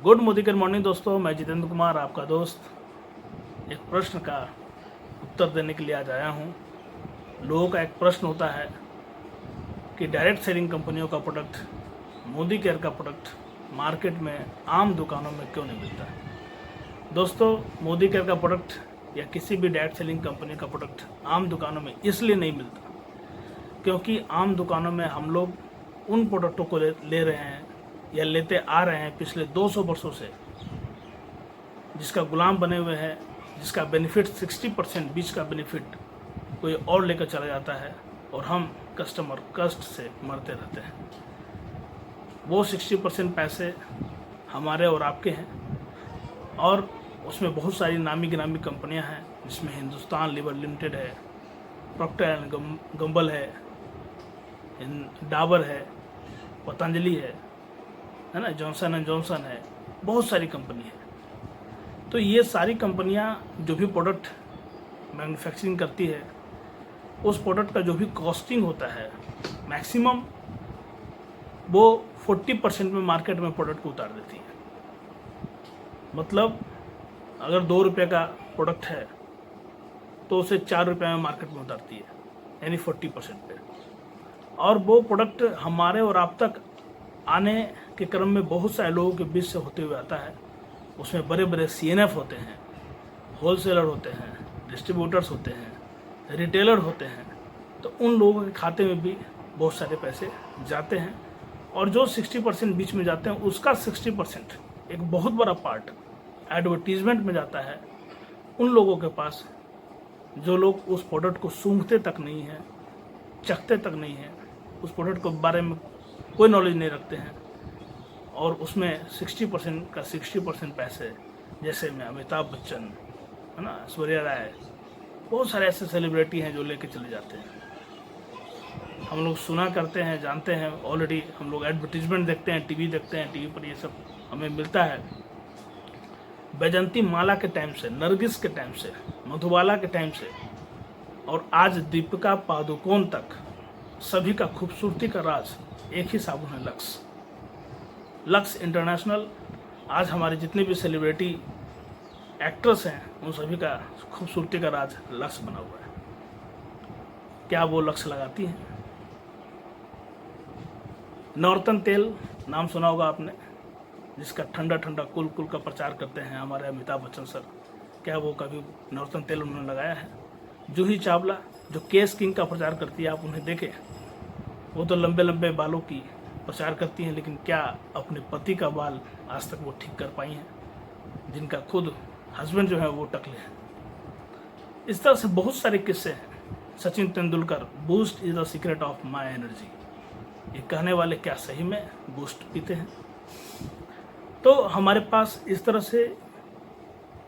Good morning दोस्तों, मैं जितेंद्र कुमार आपका दोस्त एक प्रश्न का उत्तर देने के लिए आज आया हूँ। लोगों का एक प्रश्न होता है कि डायरेक्ट सेलिंग कंपनियों का प्रोडक्ट, मोदी केयर का प्रोडक्ट मार्केट में आम दुकानों में क्यों नहीं मिलता है। दोस्तों, मोदी केयर का प्रोडक्ट या किसी भी डायरेक्ट सेलिंग कंपनी का प्रोडक्ट आम दुकानों में इसलिए नहीं मिलता क्योंकि आम दुकानों में हम लोग उन प्रोडक्टों को ले रहे हैं या लेते आ रहे हैं पिछले 200 वर्षों से, जिसका गुलाम बने हुए हैं, जिसका बेनिफिट 60% बीच का बेनिफिट कोई और लेकर चला जाता है और हम कस्टमर कष्ट से मरते रहते हैं। वो 60% पैसे हमारे और आपके हैं और उसमें बहुत सारी नामी गिरामी कंपनियां हैं, जिसमें हिंदुस्तान लीवर लिमिटेड है, प्रॉक्टर एंड गैम्बल है, डाबर है, पतंजलि है ना, जॉनसन एंड जॉनसन है, बहुत सारी कंपनी है। तो ये सारी कंपनियां जो भी प्रोडक्ट मैन्युफैक्चरिंग करती है, उस प्रोडक्ट का जो भी कॉस्टिंग होता है मैक्सिमम वो 40% में मार्केट में प्रोडक्ट को उतार देती है। मतलब अगर 2 रुपये का प्रोडक्ट है तो उसे 4 रुपये में मार्केट में उतारती है, यानी 40% पे। और वो प्रोडक्ट हमारे और आप तक आने के क्रम में बहुत सारे लोगों के बीच से होते हुए आता है। उसमें बड़े बड़े CNF होते हैं, होलसेलर होते हैं, डिस्ट्रीब्यूटर्स होते हैं, रिटेलर होते हैं। तो उन लोगों के खाते में भी बहुत सारे पैसे जाते हैं और जो 60% बीच में जाते हैं उसका 60% एक बहुत बड़ा पार्ट एडवर्टीजमेंट में जाता है उन लोगों के पास जो लोग उस प्रोडक्ट को सूंघते तक नहीं हैं, चखते तक नहीं हैं, उस प्रोडक्ट के बारे में कोई नॉलेज नहीं रखते हैं। और उसमें 60% का 60% पैसे, जैसे में अमिताभ बच्चन है ना, ऐश्वर्या राय, बहुत सारे ऐसे सेलिब्रिटी हैं जो लेके चले जाते हैं। हम लोग सुना करते हैं, जानते हैं, ऑलरेडी हम लोग एडवर्टीजमेंट देखते हैं, टीवी देखते हैं, टीवी पर ये सब हमें मिलता है। बैजंती माला के टाइम से, नरगिस के टाइम से, मधुबाला के टाइम से और आज दीपिका पादुकोण तक सभी का खूबसूरती का राज एक ही साबुन है, लक्स इंटरनेशनल। आज हमारे जितने भी सेलिब्रिटी एक्ट्रेस हैं उन सभी का खूबसूरती का राज लक्स बना हुआ है। क्या वो लक्स लगाती हैं? नॉर्तन तेल नाम सुना होगा आपने, जिसका ठंडा ठंडा कूल कूल का प्रचार करते हैं हमारे अमिताभ बच्चन सर। क्या वो कभी नॉर्तन तेल उन्होंने लगाया है? जूही चावला जो केस किंग का प्रचार करती है, आप उन्हें देखें, वो तो लंबे लंबे बालों की प्रचार करती हैं, लेकिन क्या अपने पति का बाल आज तक वो ठीक कर पाई हैं, जिनका खुद हस्बैंड जो है वो टकले हैं। इस तरह से बहुत सारे किस्से हैं। Sachin Tendulkar, boost is the secret of my energy, ये कहने वाले क्या सही में बूस्ट पीते हैं? तो हमारे पास इस तरह से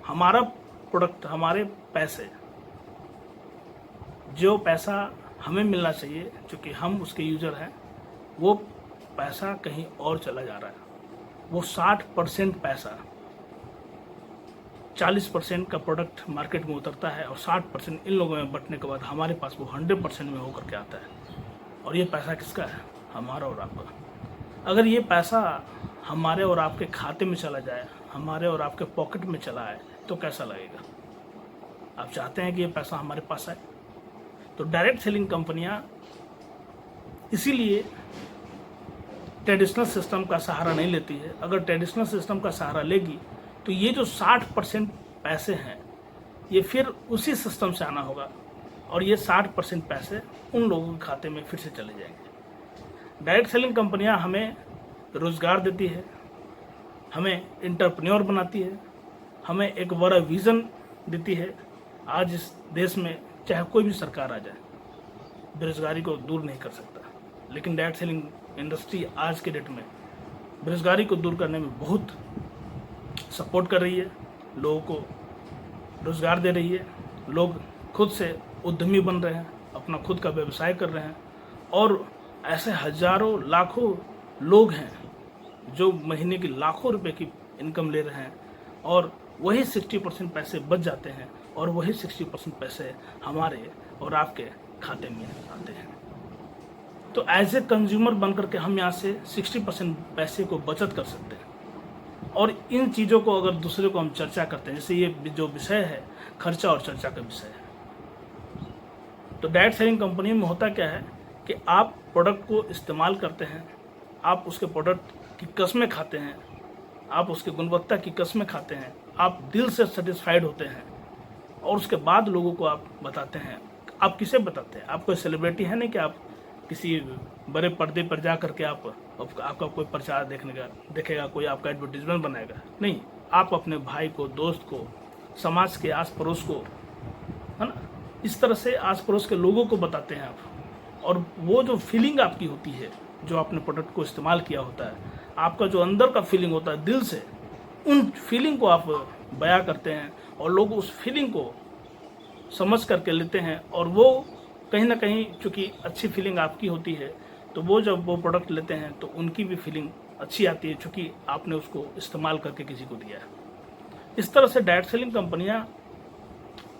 हमारा प्रोडक्ट, हमारे पैसे, जो पैसा हमें मिलना चाहिए क्योंकि हम उसके यूज़र हैं, वो पैसा कहीं और चला जा रहा है। वो 60% पैसा, 40% का प्रोडक्ट मार्केट में उतरता है और 60% इन लोगों में बंटने के बाद हमारे पास वो 100% में होकर के आता है। और ये पैसा किसका है? हमारा और आपका। अगर ये पैसा हमारे और आपके खाते में चला जाए, हमारे और आपके पॉकेट में चला आए, तो कैसा लगेगा? आप चाहते हैं कि ये पैसा हमारे पास आए? तो डायरेक्ट सेलिंग कंपनियां इसीलिए ट्रेडिशनल सिस्टम का सहारा नहीं लेती है। अगर ट्रेडिशनल सिस्टम का सहारा लेगी तो ये जो 60% पैसे हैं ये फिर उसी सिस्टम से आना होगा और ये 60% पैसे उन लोगों के खाते में फिर से चले जाएंगे। डायरेक्ट सेलिंग कंपनियां हमें रोज़गार देती है, हमें एंटरप्रेन्योर बनाती है, हमें एक बड़ा विज़न देती है। आज इस देश में चाहे कोई भी सरकार आ जाए, बेरोजगारी को दूर नहीं कर सकता, लेकिन डायरेक्ट सेलिंग इंडस्ट्री आज के डेट में बेरोजगारी को दूर करने में बहुत सपोर्ट कर रही है, लोगों को रोजगार दे रही है, लोग खुद से उद्यमी बन रहे हैं, अपना खुद का व्यवसाय कर रहे हैं। और ऐसे हजारों लाखों लोग हैं जो महीने की लाखों रुपए की इनकम ले रहे हैं और वही 60% पैसे बच जाते हैं और वही 60% पैसे हमारे और आपके खाते में आते हैं। तो एज ए कंज्यूमर बन करके हम यहाँ से 60% पैसे को बचत कर सकते हैं। और इन चीज़ों को अगर दूसरे को हम चर्चा करते हैं, जैसे ये जो विषय है खर्चा और चर्चा का विषय है, तो डायरेक्ट सेलिंग कंपनी में होता क्या है कि आप प्रोडक्ट को इस्तेमाल करते हैं, आप उसके प्रोडक्ट की कस्में खाते हैं, आप उसकी गुणवत्ता की कस्में खाते हैं, आप दिल से सेटिस्फाइड होते हैं और उसके बाद लोगों को आप बताते हैं। आप किसे बताते हैं? आप कोई सेलिब्रिटी है नहीं कि आप किसी बड़े पर्दे पर जा करके आपका कोई प्रचार देखेगा, कोई आपका एडवर्टीजमेंट बनाएगा। नहीं, आप अपने भाई को, दोस्त को, समाज के आस पड़ोस को, है ना, इस तरह से आस पड़ोस के लोगों को बताते हैं आप। और वो जो फीलिंग आपकी होती है, जो आपने प्रोडक्ट को इस्तेमाल किया होता है, आपका जो अंदर का फीलिंग होता है दिल से, उन फीलिंग को आप बयां करते हैं और लोग उस फीलिंग को समझ करके लेते हैं। और वो कहीं ना कहीं चूँकि अच्छी फीलिंग आपकी होती है, तो वो जब वो प्रोडक्ट लेते हैं तो उनकी भी फीलिंग अच्छी आती है, चूँकि आपने उसको इस्तेमाल करके किसी को दिया है। इस तरह से डायरेक्ट सेलिंग कंपनियाँ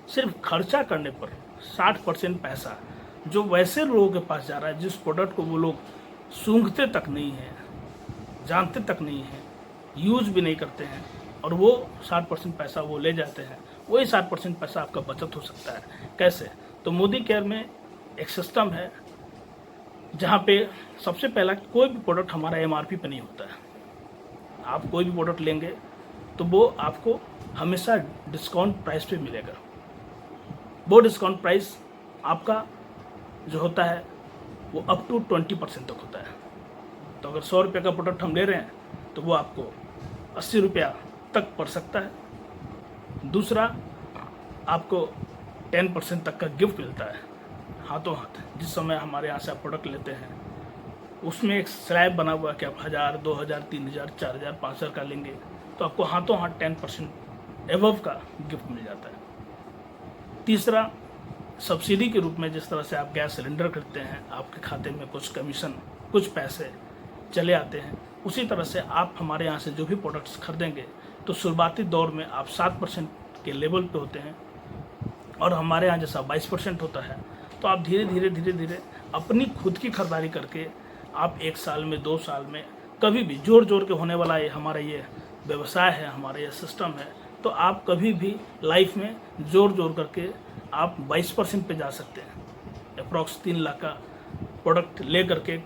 सिर्फ खर्चा करने पर 60% पैसा जो वैसे लोगों के पास जा रहा है जिस प्रोडक्ट को वो लोग सूंघते तक नहीं हैं, जानते तक नहीं हैं, यूज़ भी नहीं करते हैं, और वो 60% पैसा वो ले जाते हैं, वही 60% पैसा आपका बचत हो सकता है। कैसे? तो मोदी केयर में एक सिस्टम है जहाँ पे सबसे पहला कोई भी प्रोडक्ट हमारा MRP पे नहीं होता है। आप कोई भी प्रोडक्ट लेंगे तो वो आपको हमेशा डिस्काउंट प्राइस पे मिलेगा। वो डिस्काउंट प्राइस आपका जो होता है वो अप टू 20% तक होता है। तो अगर 100 रुपये का प्रोडक्ट हम ले रहे हैं तो वो आपको 80 रुपया तक पड़ सकता है। दूसरा, आपको 10% तक का गिफ्ट मिलता है हाथों हाथ। जिस समय हमारे यहाँ से आप प्रोडक्ट लेते हैं उसमें एक स्लैब बना हुआ है कि आप 1000, 2000, 3000, 4000, 5000 का लेंगे तो आपको हाथों हाथ 10% एबव का गिफ्ट मिल जाता है। तीसरा, सब्सिडी के रूप में जिस तरह से आप गैस सिलेंडर खरीदते हैं, आपके खाते में कुछ कमीशन, कुछ पैसे चले आते हैं, उसी तरह से आप हमारे यहाँ से जो भी प्रोडक्ट्स खरीदेंगे तो शुरुआती दौर में आप 7% के लेवल पे होते हैं और हमारे यहाँ जैसा 22% होता है। तो आप धीरे धीरे अपनी खुद की खरीदारी करके आप 1 साल में, 2 साल में, कभी भी जोर के होने वाला ये हमारा ये व्यवसाय है, हमारा ये सिस्टम है, तो आप कभी भी लाइफ में जोर करके आप 22% पे जा सकते हैं। अप्रॉक्स 3 लाख का प्रोडक्ट ले करके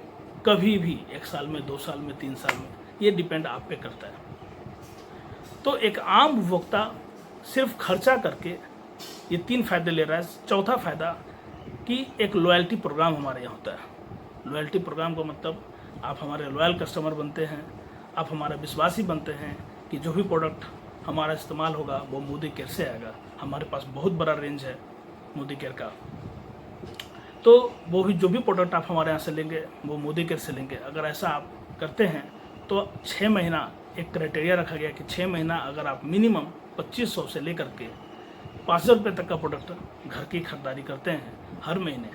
कभी भी 1 साल में, 2 साल में, 3 साल में, ये डिपेंड आप पे करता है। तो एक आम उपभोक्ता सिर्फ खर्चा करके ये 3 फायदे ले रहा है। चौथा फायदा कि एक लॉयल्टी प्रोग्राम हमारे यहाँ होता है। लॉयल्टी प्रोग्राम का मतलब आप हमारे लॉयल कस्टमर बनते हैं, आप हमारे विश्वासी बनते हैं कि जो भी प्रोडक्ट हमारा इस्तेमाल होगा वो मोदी केयर से आएगा। हमारे पास बहुत बड़ा रेंज है मोदी केयर का, तो वो भी जो भी प्रोडक्ट आप हमारे यहाँ से लेंगे वो मोदी केयर से लेंगे। अगर ऐसा आप करते हैं तो 6 महीना एक क्राइटेरिया रखा गया कि 6 महीना अगर आप मिनिमम 2500 से लेकर के 5,000 रुपये तक का प्रोडक्ट घर की खरीदारी करते हैं हर महीने,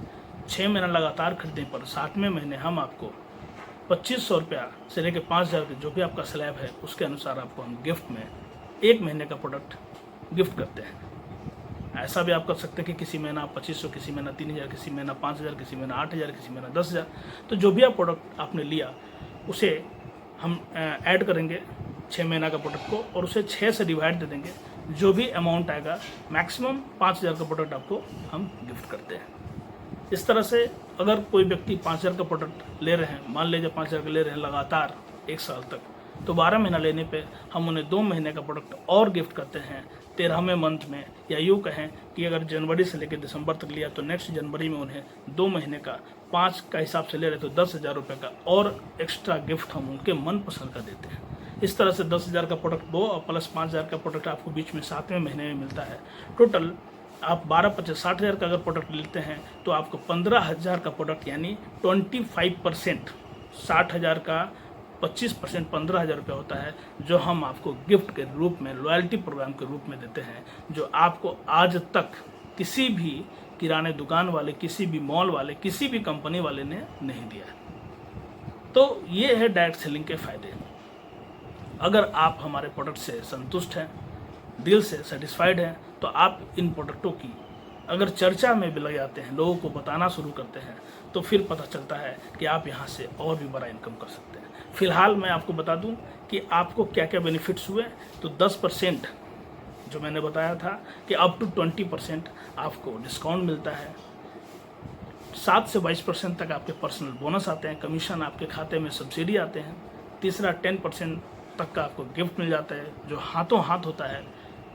6 महीना लगातार खरीदने पर 7वें महीने हम आपको 2500 रुपया से लेकर 5,000 जो भी आपका स्लैब है उसके अनुसार आपको हम गिफ्ट में 1 महीने का प्रोडक्ट गिफ्ट करते हैं। ऐसा भी आप कर सकते हैं कि किसी महीना 2500, किसी महीना 3000, किसी महीना 5000, किसी महीना 8000, किसी महीना 10,000। तो जो भी आप प्रोडक्ट आपने लिया उसे हम ऐड करेंगे 6 महीना का प्रोडक्ट को और उसे 6 से डिवाइड दे देंगे। जो भी अमाउंट आएगा मैक्सिमम 5,000 का प्रोडक्ट आपको हम गिफ्ट करते हैं। इस तरह से अगर कोई व्यक्ति 5,000 का प्रोडक्ट ले रहे हैं, मान लीजिए 5,000 का ले रहे हैं लगातार 1 साल तक, तो 12 महीना लेने पे हम उन्हें 2 महीने का प्रोडक्ट और गिफ्ट करते हैं 13वें मंथ में। या यूँ कहें कि अगर जनवरी से लेकर दिसंबर तक लिया तो नेक्स्ट जनवरी में उन्हें 2 महीने का 5 का हिसाब से ले रहे तो 10,000 रुपये का और एक्स्ट्रा गिफ्ट हम उनके मनपसंद का देते हैं। इस तरह से 10,000 का प्रोडक्ट दो और प्लस 5,000 का प्रोडक्ट आपको बीच में 7वें महीने में मिलता है। टोटल आप 12-25 60,000 का अगर प्रोडक्ट लेते हैं तो आपको 15,000 का प्रोडक्ट यानी 25%, 60,000 का 25% 15,000 रुपये होता है जो हम आपको गिफ्ट के रूप में, लॉयल्टी प्रोग्राम के रूप में देते हैं, जो आपको आज तक किसी भी किराने दुकान वाले, किसी भी मॉल वाले, किसी भी कंपनी वाले ने नहीं दिया है। तो ये है डायरेक्ट सेलिंग के फ़ायदे। अगर आप हमारे प्रोडक्ट से संतुष्ट हैं, दिल से सेटिस्फाइड हैं, तो आप इन प्रोडक्टों की अगर चर्चा में भी लग जाते हैं, लोगों को बताना शुरू करते हैं, तो फिर पता चलता है कि आप यहाँ से और भी बड़ा इनकम कर सकते हैं। फ़िलहाल मैं आपको बता दूं कि आपको क्या क्या बेनिफिट्स हुए। तो 10% जो मैंने बताया था कि अप टू 20% आपको डिस्काउंट मिलता है, 7 से 22% तक आपके पर्सनल बोनस आते हैं, कमीशन आपके खाते में सब्सिडी आते हैं, तीसरा 10% तक का आपको गिफ्ट मिल जाता है जो हाथों हाथ होता है।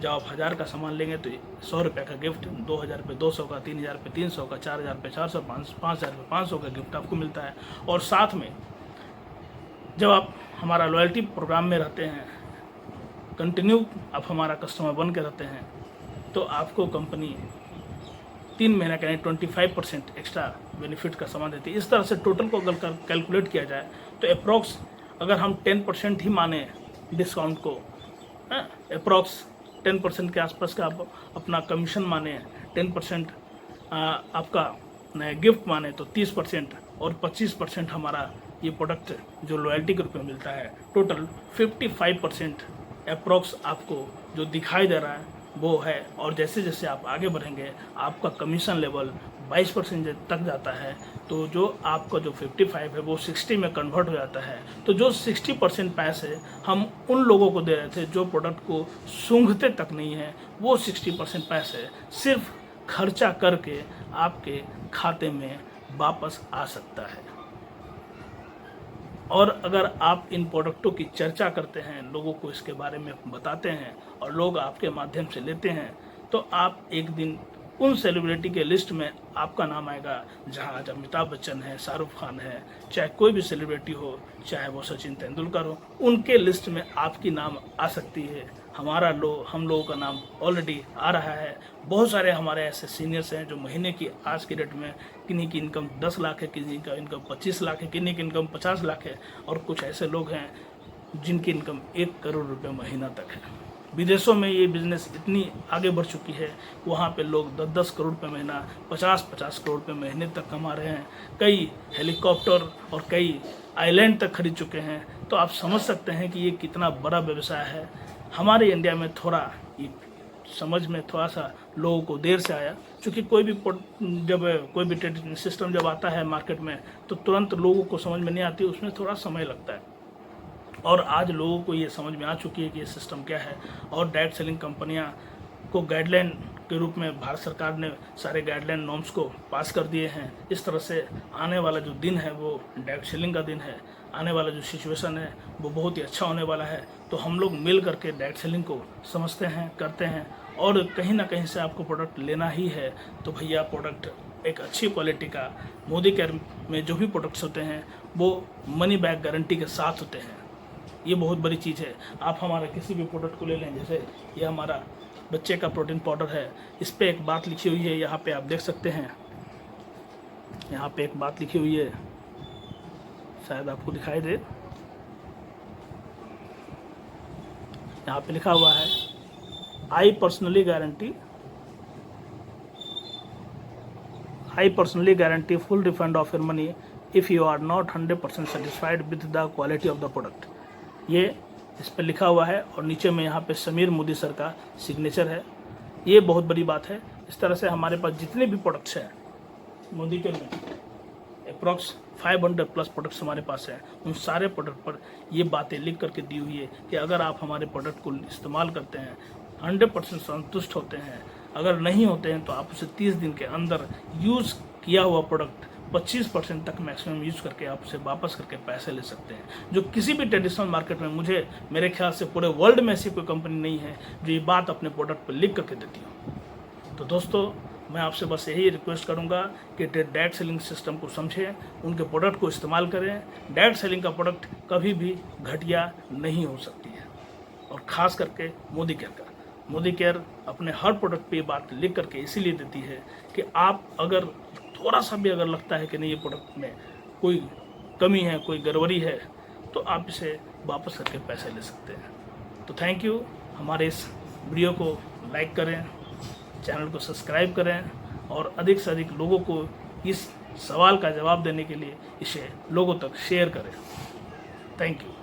जब आप 1000 का सामान लेंगे तो 100 रुपये का गिफ्ट, 2000 पे 200 का, 3000 पे 300 का, 4000 पे 400, 5000 पे 500 का गिफ्ट आपको मिलता है। और साथ में जब आप हमारा लॉयल्टी प्रोग्राम में रहते हैं, कंटिन्यू आप हमारा कस्टमर बन के रहते हैं, तो आपको कंपनी 3 महीने का यानी 25% एक्स्ट्रा बेनिफिट का सामान देती है। इस तरह से टोटल को अगर कैलकुलेट किया जाए तो अप्रॉक्स अगर हम 10% ही माने डिस्काउंट को, अप्रॉक्स 10% के आसपास का आप अपना कमीशन माने, 10% आपका गिफ्ट माने तो 30% और 25% हमारा ये प्रोडक्ट जो लॉयल्टी के रूप में मिलता है, टोटल 55% अप्रॉक्स आपको जो दिखाई दे रहा है वो है। और जैसे जैसे आप आगे बढ़ेंगे आपका कमीशन लेवल 22% तक जाता है, तो जो आपका जो 55 है वो 60 में कन्वर्ट हो जाता है। तो जो 60% पैसे हम उन लोगों को दे रहे थे जो प्रोडक्ट को सूंघते तक नहीं है, वो 60% पैसे सिर्फ खर्चा करके आपके खाते में वापस आ सकता है। और अगर आप इन प्रोडक्टों की चर्चा करते हैं, लोगों को इसके बारे में बताते हैं और लोग आपके माध्यम से लेते हैं, तो आप एक दिन उन सेलिब्रिटी के लिस्ट में आपका नाम आएगा जहां आज अमिताभ बच्चन है, शाहरुख खान है, चाहे कोई भी सेलिब्रिटी हो, चाहे वो सचिन तेंदुलकर हो, उनके लिस्ट में आपकी नाम आ सकती है। हम लोगों का नाम ऑलरेडी आ रहा है। बहुत सारे हमारे ऐसे सीनियर्स हैं जो महीने की आज की डेट में किन्हीं की इनकम 10 लाख है, किन्हीं का इनकम 25 लाख है, किन्हीं की इनकम 50 लाख है, और कुछ ऐसे लोग हैं जिनकी इनकम 1 करोड़ रुपये महीना तक है। विदेशों में ये बिज़नेस इतनी आगे बढ़ चुकी है, वहाँ पे लोग 10-10 करोड़ रुपये महीना, 50-50 करोड़ रुपये महीने तक कमा रहे हैं। कई हेलीकॉप्टर और कई आइलैंड तक खरीद चुके हैं। तो आप समझ सकते हैं कि ये कितना बड़ा व्यवसाय है। हमारे इंडिया में थोड़ा ये समझ में थोड़ा सा लोगों को देर से आया, क्योंकि कोई भी ट्रेडिंग सिस्टम जब आता है मार्केट में तो तुरंत लोगों को समझ में नहीं आती, उसमें थोड़ा समय लगता है। और आज लोगों को ये समझ में आ चुकी है कि ये सिस्टम क्या है। और डायरेक्ट सेलिंग कंपनियां को गाइडलाइन के रूप में भारत सरकार ने सारे गाइडलाइन नॉर्म्स को पास कर दिए हैं। इस तरह से आने वाला जो दिन है वो डायरेक्ट सेलिंग का दिन है। आने वाला जो सिचुएशन है वो बहुत ही अच्छा होने वाला है। तो हम लोग मिल करके डायरेक्ट सेलिंग को समझते हैं, करते हैं, और कहीं ना कहीं से आपको प्रोडक्ट लेना ही है तो भैया प्रोडक्ट एक अच्छी क्वालिटी का, मोदी केयर में जो भी प्रोडक्ट्स होते हैं वो मनी बैक गारंटी के साथ होते हैं। ये बहुत बड़ी चीज़ है। आप हमारा किसी भी प्रोडक्ट को ले लें, जैसे ये हमारा बच्चे का प्रोटीन पाउडर है, इस पर एक बात लिखी हुई है, यहाँ पे आप देख सकते हैं, यहाँ पे एक बात लिखी हुई है, शायद आपको दिखाई दे, यहाँ पे लिखा हुआ है I personally guarantee full refund of your money if you are not 100% satisfied with the quality of the product. ये इस पर लिखा हुआ है और नीचे में यहाँ पे समीर मोदी सर का सिग्नेचर है। ये बहुत बड़ी बात है। इस तरह से हमारे पास जितने भी प्रोडक्ट्स हैं मोदी के में, अप्रॉक्स 500+ प्रोडक्ट्स हमारे पास हैं, उन सारे प्रोडक्ट पर ये बातें लिख करके दी हुई है कि अगर आप हमारे प्रोडक्ट को इस्तेमाल करते हैं, 100% संतुष्ट होते हैं, अगर नहीं होते हैं तो आप उसे 30 दिन के अंदर यूज़ किया हुआ प्रोडक्ट 25% तक मैक्सिमम यूज़ करके आप उसे वापस करके पैसे ले सकते हैं। जो किसी भी ट्रेडिशनल मार्केट में मेरे ख्याल से पूरे वर्ल्ड में ऐसी कोई कंपनी नहीं है जो ये बात अपने प्रोडक्ट पर लिख करके देती हो। तो दोस्तों, मैं आपसे बस यही रिक्वेस्ट करूंगा कि डायरेक्ट सेलिंग सिस्टम को समझें, उनके प्रोडक्ट को इस्तेमाल करें। डायरेक्ट सेलिंग का प्रोडक्ट कभी भी घटिया नहीं हो सकती है, और ख़ास करके मोदी केयर का। मोदी केयर अपने हर प्रोडक्ट पे ये बात लिख करके इसीलिए देती है कि आप अगर थोड़ा सा भी अगर लगता है कि नहीं ये प्रोडक्ट में कोई कमी है, कोई गड़बड़ी है, तो आप इसे वापस करके पैसे ले सकते हैं। तो थैंक यू। हमारे इस वीडियो को लाइक करें, चैनल को सब्सक्राइब करें, और अधिक से अधिक लोगों को इस सवाल का जवाब देने के लिए इसे लोगों तक शेयर करें। Thank you.